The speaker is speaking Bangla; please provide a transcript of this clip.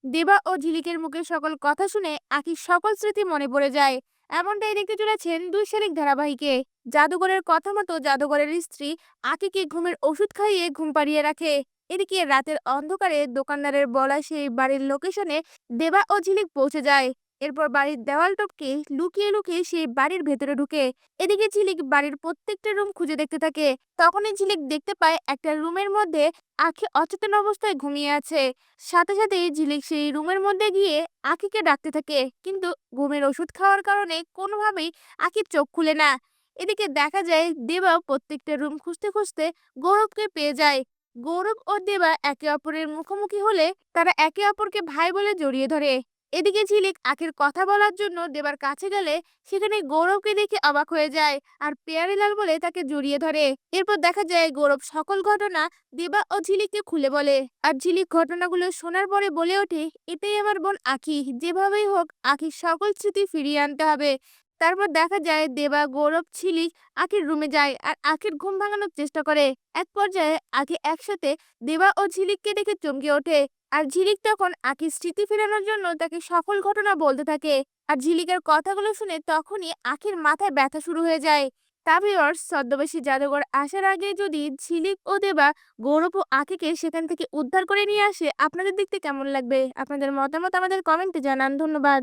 দেবা ও ঝিলিকের মুখে সকল কথা শুনে আখির সকল স্মৃতি মনে পড়ে যায়। এমনটাই দেখতে চলেছেন দুই শালিক ধারাবাহিকে। জাদুঘরের কথা মতো জাদুঘরের স্ত্রী আখিকে ঘুমের ওষুধ খাইয়ে ঘুম পাড়িয়ে রাখে। এদিকে রাতের অন্ধকারে দোকানদারের বলা সেই বাড়ির লোকেশনে দেবা ও ঝিলিক পৌঁছে যায়। এরপর বাড়ির দেওয়াল টপকে লুকিয়ে লুকিয়ে সেই বাড়ির ভেতরে ঢুকে। এদিকে ঝিলিক বাড়ির প্রত্যেকটা রুম খুঁজে দেখতে থাকে। তখনই ঝিলিক দেখতে পায় একটা রুমের মধ্যে আখি অচেতন অবস্থায় ঘুমিয়ে আছে। সাথে সাথেই ঝিলিক সেই রুমের মধ্যে গিয়ে আখিকে ডাকতে থাকে, কিন্তু ঘুমের ওষুধ খাওয়ার কারণে কোনোভাবেই আখির চোখ খুলে না। এদিকে দেখা যায় দেবা প্রত্যেকটা রুম খুঁজতে খুঁজতে গৌরবকে পেয়ে যায়। গৌরব ও দেবা একে অপরের মুখোমুখি হলে তারা একে অপরকে ভাই বলে জড়িয়ে ধরে। এদিকে ঝিলিক আখির কথা বলার জন্য দেবার কাছে গেলে সেখানে গৌরবকে দেখে অবাক হয়ে যায় আর পেয়ারিলাল বলে তাকে জড়িয়ে ধরে। এরপর দেখা যায় গৌরব সকল ঘটনা দেবা ও ঝিলিককে খুলে বলে। আর ঝিলিক ঘটনাগুলো শোনার পরে বলে ওঠে, এটাই আমার বোন আঁখি, যেভাবেই হোক আঁখির সকল স্মৃতি ফিরিয়ে আনতে হবে। তারপর দেখা যায় দেবা, গৌরব, ঝিলিক আঁখির রুমে যায় আর আঁখির ঘুম ভাঙানোর চেষ্টা করে। এক পর্যায়ে আঁখি একসাথে দেবা ও ঝিলিককে দেখে চমকে ওঠে। আর ঝিলিক তখন আঁখির স্মৃতি ফেরানোর জন্য তাকে সকল ঘটনা বলতে থাকে। আর ঝিলিকের কথাগুলো শুনে তখনই আঁখির মাথায় ব্যথা শুরু হয়ে যায়। তা ভিউয়ার্স, ছদ্মবেশী জাদুঘর আসার আগে যদি ঝিলিক ও দেবা গৌরব ও আঁখিকে সেখান থেকে উদ্ধার করে নিয়ে আসে, আপনাদের দেখতে কেমন লাগবে? আপনাদের মতামত আমাদের কমেন্টে জানান। ধন্যবাদ।